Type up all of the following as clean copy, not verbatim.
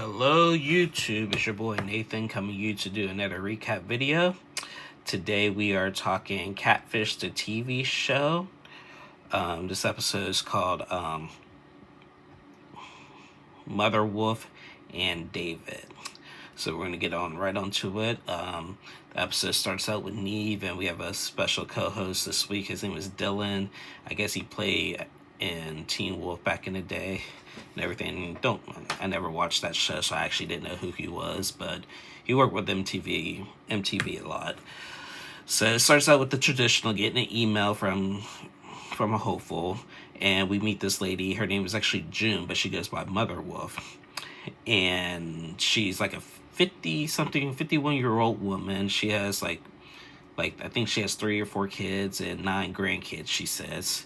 Hello YouTube, it's your boy Nathan coming to you to do another recap video. Today we are talking Catfish, the TV show. This episode is called Motherwolf and David. So we're going to get right onto it. The episode starts out with Neve, and we have a special co-host this week. His name is Dylan. I guess he played in Teen Wolf back in the day and everything. I never watched that show, so I actually didn't know who he was, but he worked with MTV a lot. So it starts out with the traditional getting an email from a hopeful, and we meet this lady. Her name is actually June, but she goes by Motherwolf, and she's like a 51-year-old woman. She has like I think she has 3 or 4 kids and 9 grandkids, she says.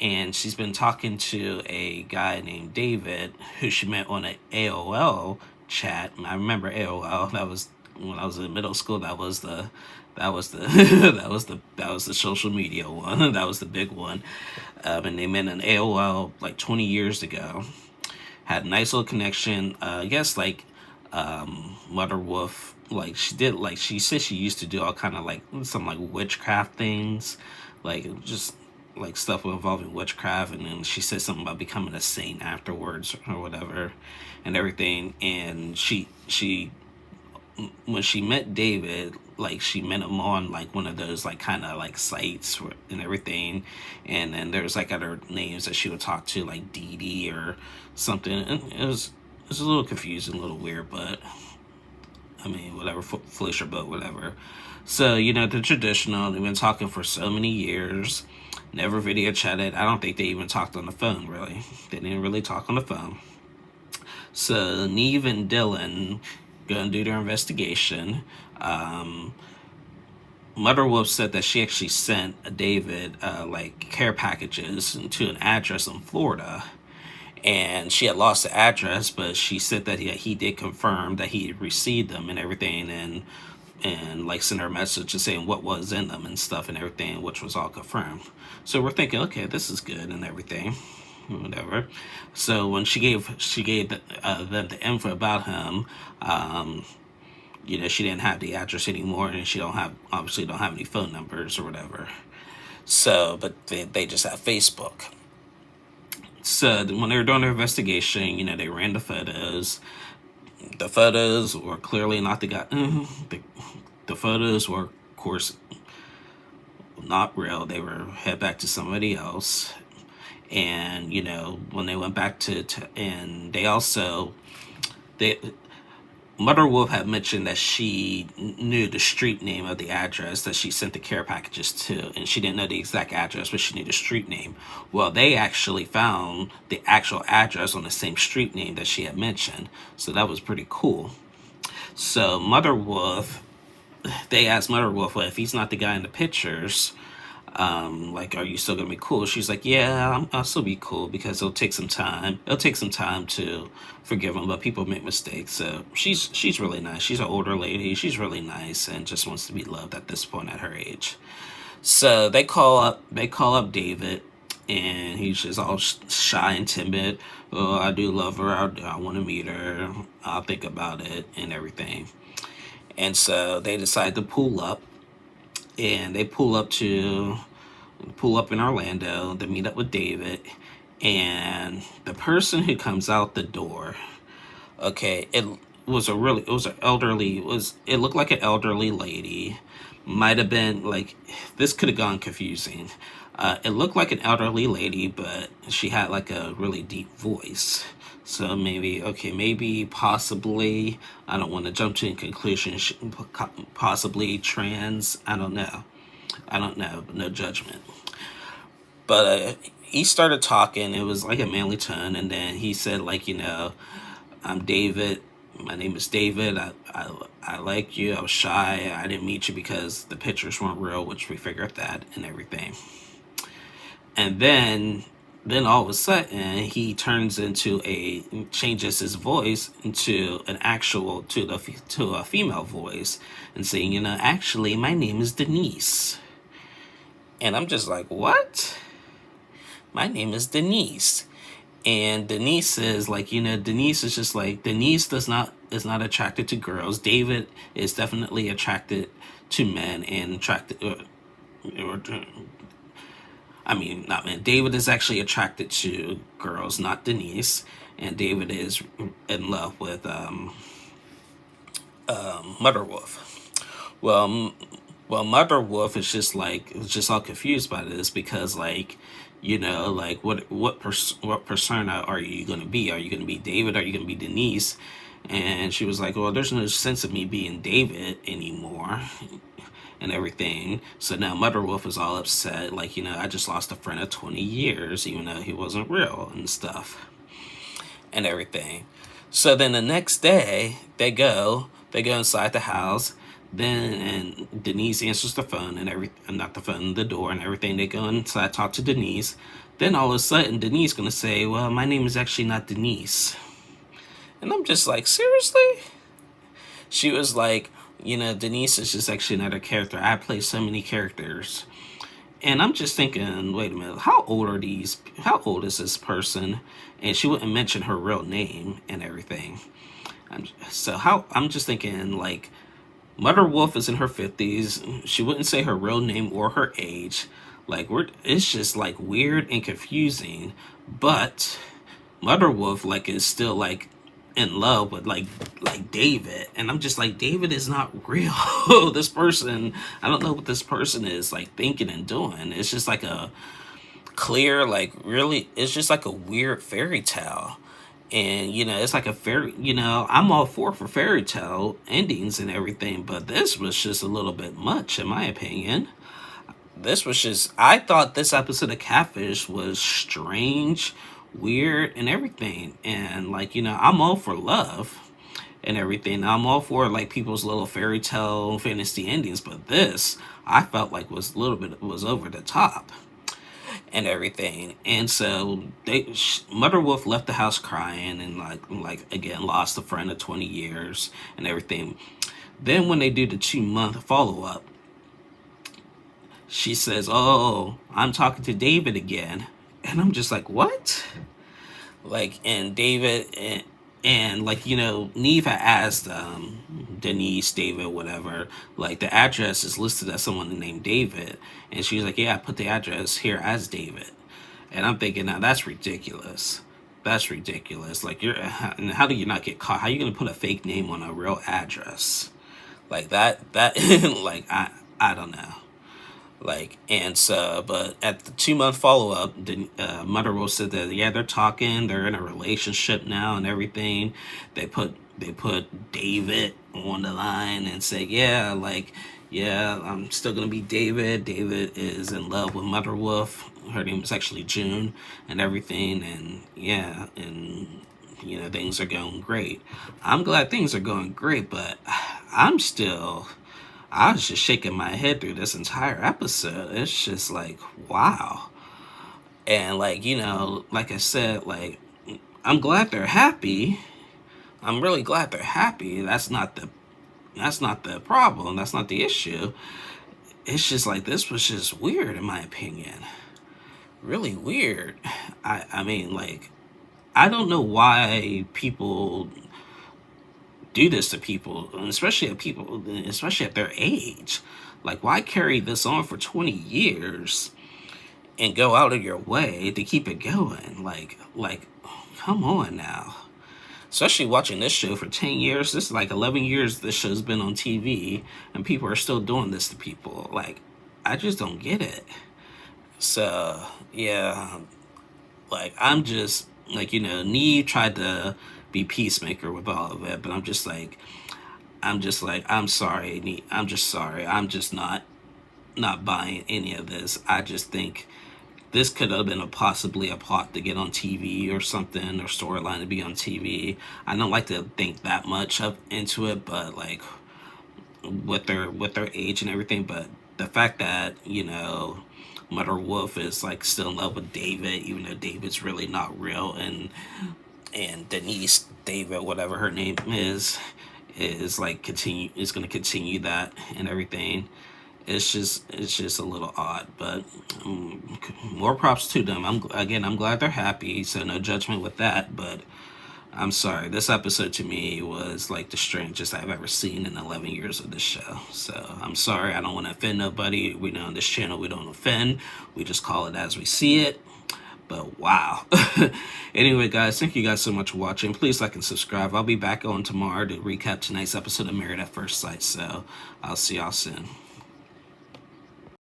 And she's been talking to a guy named David, who she met on an AOL chat. I remember AOL. That was when I was in middle school. That was the social media one. That was the big one. And they met on AOL like 20 years ago. Had a nice little connection. I guess Motherwolf, she said she used to do all kind of some witchcraft things, just stuff involving witchcraft, and then she said something about becoming a saint afterwards or whatever and everything. And she when she met David, she met him on one of those kind of sites and everything, and then there's other names that she would talk to, like Dee Dee or something, and it was a little confusing, a little weird, but I mean, whatever, floats your boat, whatever. So, the traditional, they've been talking for so many years, never video chatted. I don't think they even talked on the phone, really. They didn't really talk on the phone. So, Neve and Dylan go and do their investigation. Motherwolf said that she actually sent David, care packages to an address in Florida. And she had lost the address, but she said that he did confirm that he had received them and everything, and sent her a message saying what was in them and stuff and everything, which was all confirmed. So we're thinking, okay, this is good and everything, whatever. So when she gave them the info about him, she didn't have the address anymore, and she obviously don't have any phone numbers or whatever. So, but they just have Facebook. So when they were doing their investigation, they ran the photos. The photos were clearly not the guy. The photos were, of course, not real. They were head back to somebody else. And when they went back and they also Motherwolf had mentioned that she knew the street name of the address that she sent the care packages to, and she didn't know the exact address, but she knew the street name. Well, they actually found the actual address on the same street name that she had mentioned, so that was pretty cool. So they asked Motherwolf, well, if he's not the guy in the pictures, are you still gonna be cool? She's like, yeah, I'll still be cool, because it'll take some time to forgive him, but people make mistakes. So she's really nice. She's an older lady. She's really nice and just wants to be loved at this point at her age. So they call up David, and he's just all shy and timid. Oh, I do love her. I want to meet her. I'll think about it and everything. And so they decide to pull up. And they pull up in Orlando to meet up with David, and the person who comes out the door, okay, it looked like an elderly lady. Might have been this could have gone confusing. It looked like an elderly lady, but she had a really deep voice. So possibly, I don't want to jump to a conclusion, possibly trans, I don't know, no judgment. But he started talking, it was a manly tone, and then he said, I'm David, my name is David, I like you, I was shy, I didn't meet you because the pictures weren't real, which we figured that and everything. And then all of a sudden he changes his voice into to a female voice, and saying, actually my name is Denise. And I'm just like, what? My name is Denise. And Denise is like, Denise is just like, Denise is not attracted to girls. David is definitely attracted to men and attracted, or I mean, not men. David is actually attracted to girls, not Denise. And David is in love with Motherwolf. Well, Motherwolf is just all confused by this because like, like what persona are you gonna be? Are you gonna be David? Are you gonna be Denise? And she was like, well, there's no sense of me being David anymore and everything. So now Mother Wolf is all upset, like, I just lost a friend of 20 years, even though he wasn't real and stuff and everything. So then the next day, they go inside the house. Then and Denise answers the phone and not the phone, the door and everything. They go inside, talk to Denise. Then all of a sudden, Denise gonna say, "Well, my name is actually not Denise," and I'm just like, seriously? She was like, Denise is just actually another character. I play so many characters. And I'm just thinking, wait a minute, how old are these? How old is this person? And she wouldn't mention her real name and everything. I'm just thinking, like, Mother Wolf is in her 50s. She wouldn't say her real name or her age. Like, it's just, like, weird and confusing. But Mother Wolf, like, is still, like, in love with like David, and I'm just like, David is not real. This person, I don't know what this person is like thinking and doing. It's just like a clear, like, really, it's just like a weird fairy tale. And it's like a fairy, I'm all for fairy tale endings and everything, but this was just a little bit much in my opinion. This was just, I thought this episode of Catfish was strange, weird, and everything. And like, I'm all for love and everything. I'm all for like people's little fairy tale fantasy endings, but this I felt like was a little bit was over the top and everything. And so Mother Wolf left the house crying and like again lost a friend of 20 years and everything. Then when they do the 2-month follow up, she says, "Oh, I'm talking to David again." And I'm just like, what? Like, and David, and like, Neve had asked Denise, David, whatever, like, the address is listed as someone named David. And she was like, yeah, I put the address here as David. And I'm thinking, now that's ridiculous. That's ridiculous. Like, how do you not get caught? How are you going to put a fake name on a real address? Like, that, like, I don't know. Like, and so, but at the 2-month follow up, the Mother Wolf said that, yeah, they're talking, they're in a relationship now and everything. They put David on the line and say, yeah, like, yeah, I'm still gonna be David. David is in love with Mother Wolf. Her name is actually June and everything. And yeah, and things are going great. I'm glad things are going great, but I was just shaking my head through this entire episode. It's just like, wow. And like, like I said, like, I'm glad they're happy. I'm really glad they're happy. That's not the problem. That's not the issue. It's just like, this was just weird in my opinion. Really weird. I mean, like, I don't know why people do this to people, especially at their age. Like, why carry this on for 20 years and go out of your way to keep it going? Like, come on now. Especially watching this show for 10 years. This is like 11 years this show's been on TV, and people are still doing this to people. Like, I just don't get it. So, yeah. Like, I'm just, like, Nee tried to be peacemaker with all of it, but I'm sorry, Nee. I'm just sorry. I'm just not buying any of this. I just think this could have been possibly a plot to get on TV or something, or storyline to be on TV. I don't like to think that much into it, but like, with their age and everything. But the fact that Mother Wolf is like still in love with David, even though David's really not real, and Denise, David, whatever her name is like is going to continue that and everything. it's just a little odd, but more props to them. I'm glad they're happy, so no judgment with that. But I'm sorry, this episode to me was like the strangest I've ever seen in 11 years of this show. So I'm sorry, I don't want to offend nobody. We know on this channel we don't offend, we just call it as we see it. But wow. Anyway, guys, thank you guys so much for watching. Please like and subscribe. I'll be back on tomorrow to recap tonight's episode of Married at First Sight. So I'll see y'all soon.